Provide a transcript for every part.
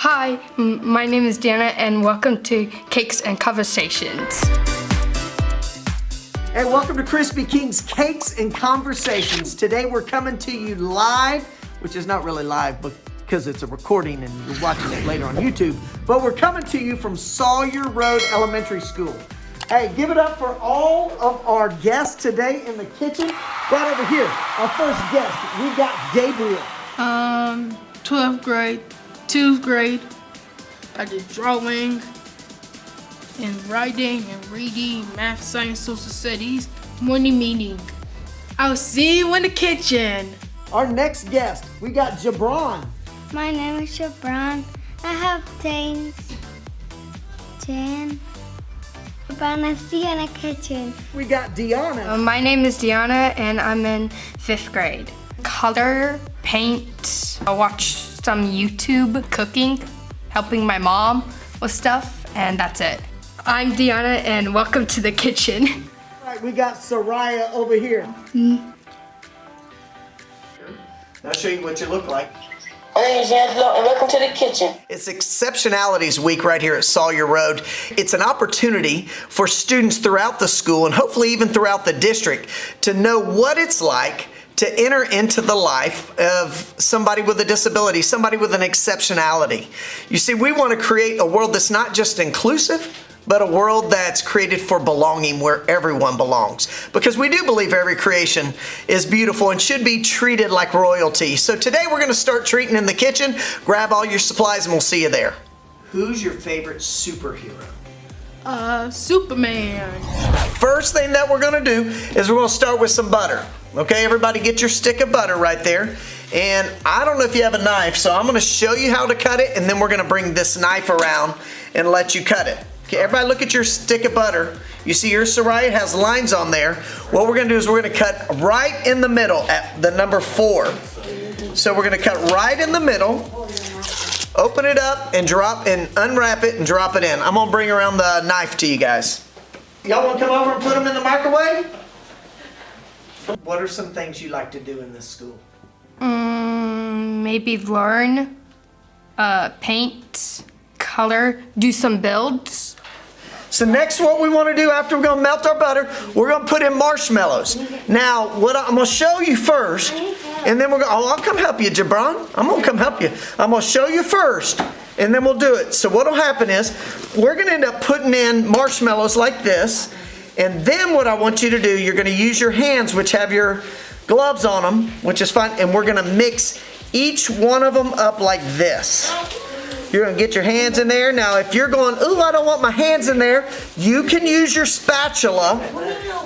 Hi, my name is Dana and welcome to Cakes and Conversations. Hey, welcome to Krispie King's Cakes and Conversations. Today we're coming to you live, which is not really live because it's a recording and you're watching it later on YouTube, but we're coming to you from Sawyer Road Elementary School. Hey, give it up for all of our guests today in the kitchen. Right over here, our first guest, we got Gabriel. 12th grade, 2nd grade. I did drawing and writing and reading, math, science, social studies, morning meeting. I'll see you in the kitchen. Our next guest, we got Jabron. My name is Jabron. I have 10. Jabron, I see you in the kitchen. We got Deanna. My name is Deanna and I'm in 5th grade. Color, paint, I watch some YouTube cooking, helping my mom with stuff, and that's it. I'm Deanna and welcome to the kitchen. All right, we got Soraya over here. I'll show you what you look like. My name is Angelo and welcome to the kitchen. It's Exceptionalities Week right here at Sawyer Road. It's an opportunity for students throughout the school and hopefully even throughout the district to know what it's like to enter into the life of somebody with a disability, somebody with an exceptionality. You see, we want to create a world that's not just inclusive, but a world that's created for belonging, where everyone belongs. Because we do believe every creation is beautiful and should be treated like royalty. So today we're going to start treating in the kitchen. Grab all your supplies and we'll see you there. Who's your favorite superhero? Superman. First thing that we're going to do is we're going to start with some butter. Okay, everybody get your stick of butter right there. And I don't know if you have a knife, so I'm going to show you how to cut it, and then we're going to bring this knife around and let you cut it. Okay, everybody look at your stick of butter. You see your Soraya has lines on there. What we're going to do is we're going to cut right in the middle at the number 4. So we're going to cut right in the middle. Open it up and drop and unwrap it and drop it in. I'm going to bring around the knife to you guys. Y'all want to come over and put them in the microwave? What are some things you like to do in this school? Maybe learn, paint, color, do some builds. So next what we want to do after we're going to melt our butter, we're going to put in marshmallows. Now, what I'm going to show you first, and then we're going to, I'll come help you, Jabron. I'm going to come help you. I'm going to show you first, and then we'll do it. So what will happen is, we're going to end up putting in marshmallows like this, and then what I want you to do, you're going to use your hands, which have your gloves on them, which is fine, and we're going to mix each one of them up like this. You're going to get your hands in there. Now, if you're going, ooh, I don't want my hands in there, you can use your spatula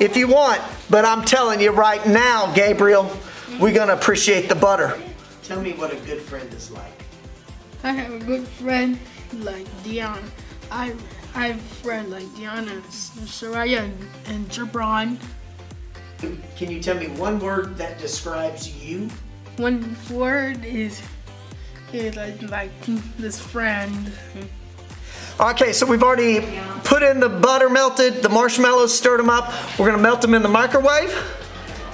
if you want. But I'm telling you right now, Gabriel, we're going to appreciate the butter. Tell me what a good friend is like. I have a good friend like Deanna. I have a friend like Deanna, Soraya, and Jabron. Can you tell me one word that describes you? One word is like this friend. Okay, so we've already put in the butter melted, the marshmallows, stirred them up. We're going to melt them in the microwave,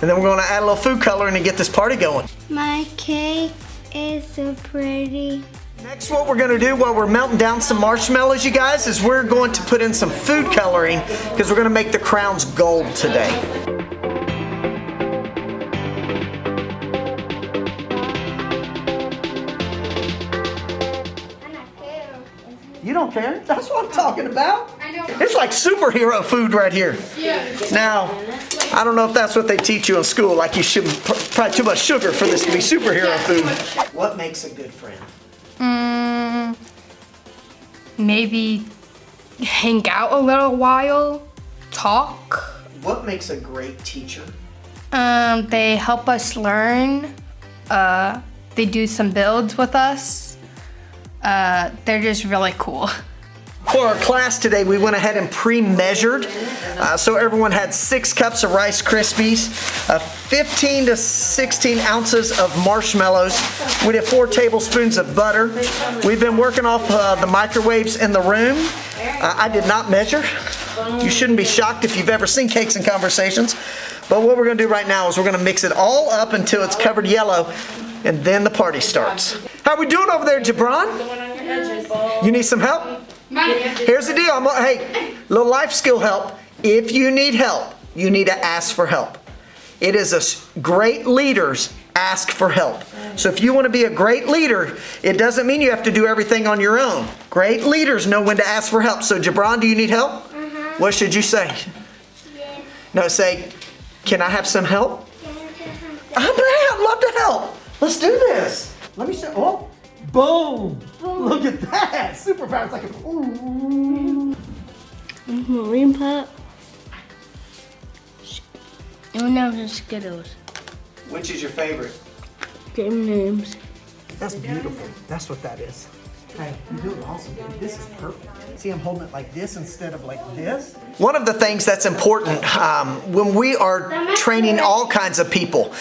and then we're going to add a little food coloring and get this party going. My cake is so pretty. Next, what we're going to do while we're melting down some marshmallows, you guys, is we're going to put in some food coloring because we're going to make the crowns gold today. You don't care? That's what I'm talking about. I know. It's like superhero food right here. Yeah. Now, I don't know if that's what they teach you in school, like you should probably too much sugar for this to be superhero food. What makes a good friend? Maybe hang out a little while, talk. What makes a great teacher? They help us learn. They do some builds with us. They're just really cool. For our class today, we went ahead and pre-measured. So everyone had 6 cups of Rice Krispies, 15 to 16 ounces of marshmallows. We did 4 tablespoons of butter. We've been working off the microwaves in the room. I did not measure. You shouldn't be shocked if you've ever seen Cakes and Conversations. But what we're going to do right now is we're going to mix it all up until it's covered yellow, and then the party starts. How are we doing over there, Jabron? You need some help? Here's the deal. Hey, little life skill help. If you need help, you need to ask for help. It is great leaders ask for help. So if you want to be a great leader, it doesn't mean you have to do everything on your own. Great leaders know when to ask for help. So Jabron, do you need help? What should you say? Yes. No, say, can I have some help? I'd love to help. Let's do this. Let me show. Oh, boom. Look at that. Superpower. It's like a, ooh. Marine Pop. M&M's and Skittles. Which is your favorite? M&M's. That's beautiful. That's what that is. Hey, you're doing awesome, dude. This is perfect. See, I'm holding it like this instead of like this. One of the things that's important when we are training all kinds of people,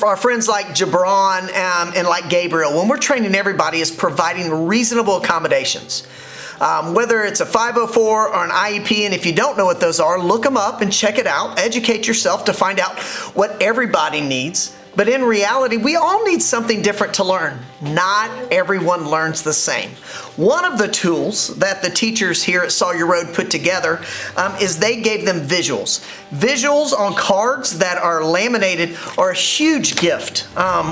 our friends like Jabron and like Gabriel, when we're training everybody is providing reasonable accommodations. Whether it's a 504 or an IEP, and if you don't know what those are, look them up and check it out. Educate yourself to find out what everybody needs. But in reality, we all need something different to learn. Not everyone learns the same. One of the tools that the teachers here at Sawyer Road put together is they gave them visuals. Visuals on cards that are laminated are a huge gift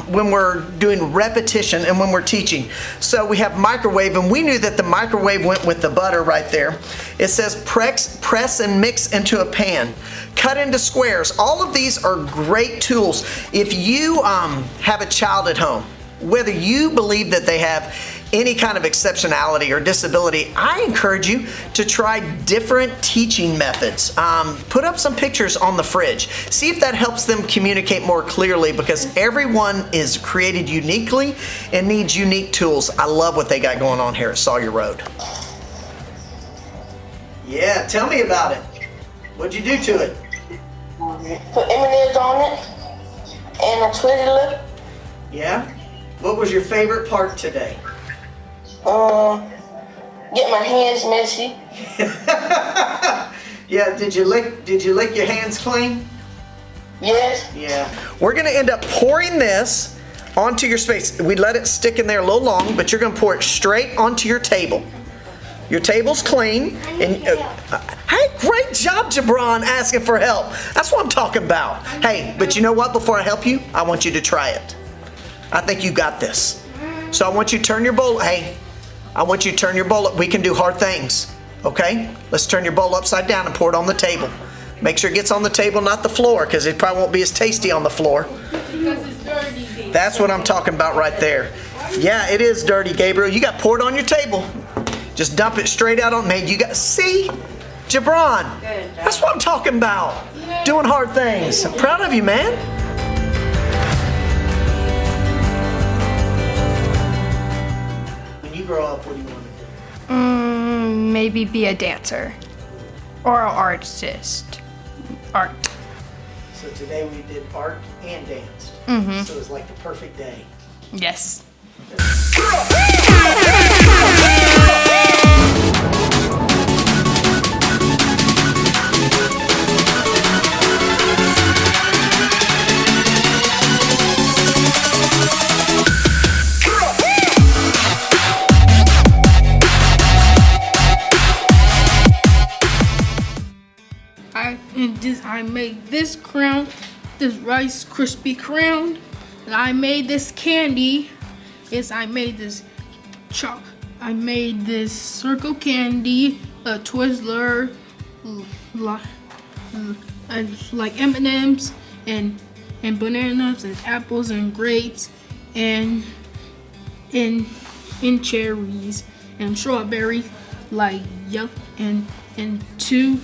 when we're doing repetition and when we're teaching. So we have microwave, and we knew that the microwave went with the butter right there. It says press and mix into a pan. Cut into squares. All of these are great tools. If you have a child at home, whether you believe that they have any kind of exceptionality or disability, I encourage you to try different teaching methods. Put up some pictures on the fridge. See if that helps them communicate more clearly, because everyone is created uniquely and needs unique tools. I love what they got going on here at Sawyer Road. Yeah, tell me about it. What'd you do to it? Put M&M's on it and a Twizzler. Yeah? What was your favorite part today? Get my hands messy. Yeah, did you lick your hands clean? Yes. Yeah. We're gonna end up pouring this onto your space. We let it stick in there a little long, but you're gonna pour it straight onto your table. Your table's clean, and hey, great job, Jabron, asking for help. That's what I'm talking about. Hey, but you know what? Before I help you, I want you to try it. I think you got this. So I want you to turn your bowl. Hey, I want you to turn your bowl up. We can do hard things, okay? Let's turn your bowl upside down and pour it on the table. Make sure it gets on the table, not the floor, because it probably won't be as tasty on the floor. That's what I'm talking about right there. Yeah, it is dirty, Gabriel. You got poured on your table. Just dump it straight out on me. You got, see? Jabron, that's what I'm talking about. Doing hard things. I'm proud of you, man. When you grow up, what do you want to do? Maybe be a dancer or an artist. Art. So today we did art and danced. So it was like the perfect day. Yes. I made this crown, this Rice Krispie crown, and I made this candy. Yes, I made this circle candy, a Twizzler, like M&M's and bananas and apples and grapes and cherries and strawberries, like and two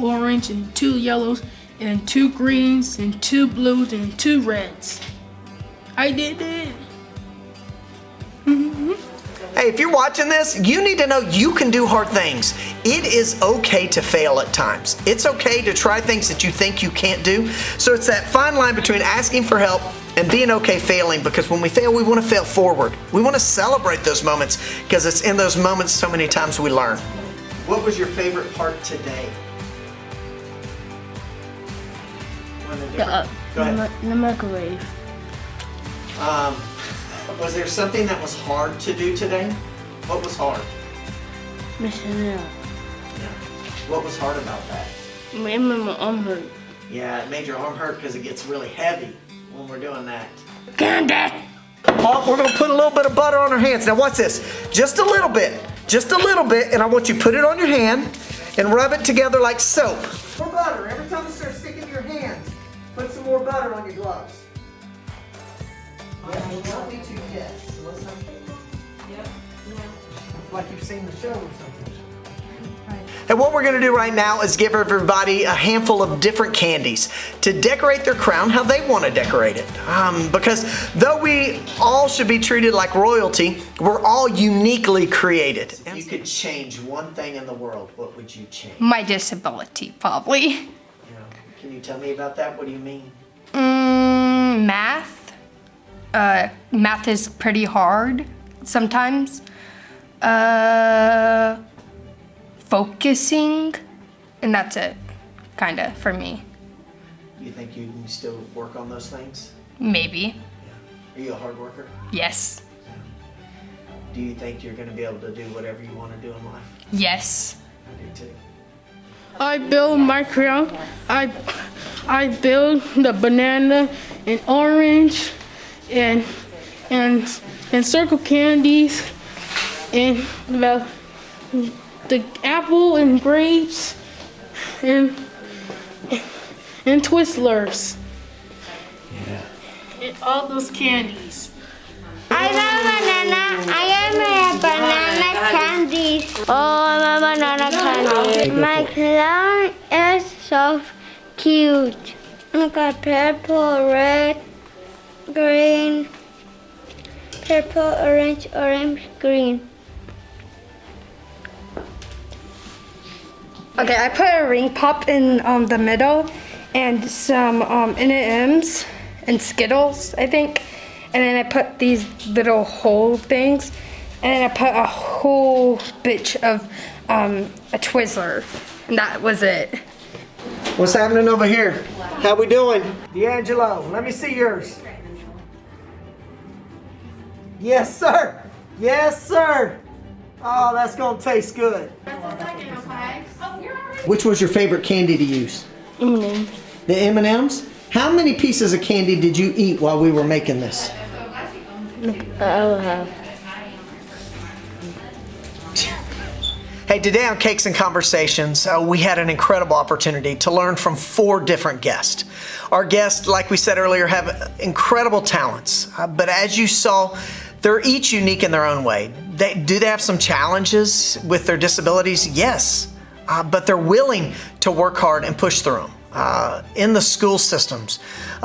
orange and 2 yellows and 2 greens and 2 blues and 2 reds. I did it. Hey, if you're watching this, you need to know you can do hard things. It is okay to fail at times. It's okay to try things that you think you can't do. So it's that fine line between asking for help and being okay failing, because when we fail, we want to fail forward. We want to celebrate those moments, because it's in those moments so many times we learn. What was your favorite part today? Go ahead. The microwave. Was there something that was hard to do today? What was hard? messing it up. What was hard about that? Made my arm hurt. Yeah, it made your arm hurt because it gets really heavy when we're doing that. Candy! Oh, we're gonna put a little bit of butter on our hands. Now watch this, just a little bit, and I want you to put it on your hand and rub it together like soap. More butter, every time it starts sticking to your hands, put some more butter on your gloves. Yeah, you don't need to yet, so let's not. Yep. Like you've seen the show or something. And what we're going to do right now is give everybody a handful of different candies to decorate their crown how they want to decorate it. Because though we all should be treated like royalty, we're all uniquely created. If you could change one thing in the world, what would you change? My disability, probably. Yeah. Can you tell me about that? What do you mean? Math. Math is pretty hard sometimes. Focusing, and that's it, kinda, for me. You think you can still work on those things? Maybe. Yeah. Are you a hard worker? Yes. Do you think you're going to be able to do whatever you want to do in life? Yes. I do too. I build my crown. I build the banana and orange and circle candies and the apple and grapes and Twizzlers. Yeah. And all those candies. I love banana. I am a banana candy. Oh, I'm a banana candy. My clown is so cute. I got purple, red, green, purple, orange, green. Okay, I put a ring pop in the middle and some M&Ms and Skittles, I think. And then I put these little hole things. And then I put a whole bitch of a Twizzler. And that was it. What's happening over here? How we doing? D'Angelo, let me see yours. Yes, sir. Yes, sir. Oh, that's gonna taste good. Which was your favorite candy to use? M&Ms. The M&Ms? How many pieces of candy did you eat while we were making this? I'll have. Hey, today on Cakes and Conversations, we had an incredible opportunity to learn from 4 different guests. Our guests, like we said earlier, have incredible talents, but as you saw, they're each unique in their own way. Do they have some challenges with their disabilities? Yes, but they're willing to work hard and push through them. In the school systems,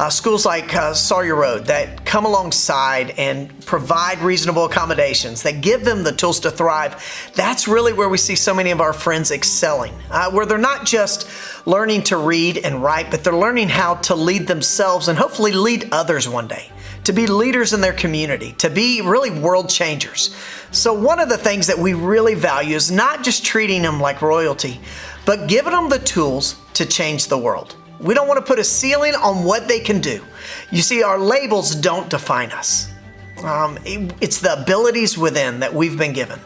schools like Sawyer Road that come alongside and provide reasonable accommodations, that give them the tools to thrive, that's really where we see so many of our friends excelling, where they're not just learning to read and write, but they're learning how to lead themselves and hopefully lead others one day, to be leaders in their community, to be really world changers. So one of the things that we really value is not just treating them like royalty, but giving them the tools to change the world. We don't want to put a ceiling on what they can do. You see, our labels don't define us. It's the abilities within that we've been given.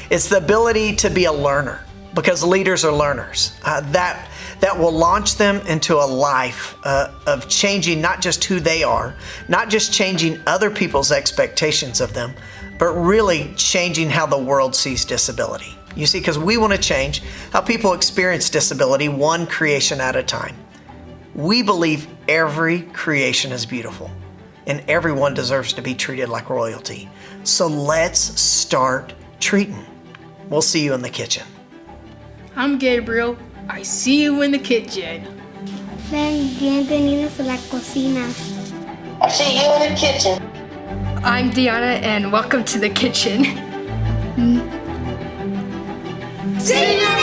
It's the ability to be a learner, because leaders are learners. That will launch them into a life of changing not just who they are, not just changing other people's expectations of them, but really changing how the world sees disability. You see, because we want to change how people experience disability one creation at a time. We believe every creation is beautiful and everyone deserves to be treated like royalty. So let's start treating. We'll see you in the kitchen. I'm Gabriel. I see you in the kitchen. Bienvenidos a la cocina. I see you in the kitchen. I'm Deanna, and welcome to the kitchen. See you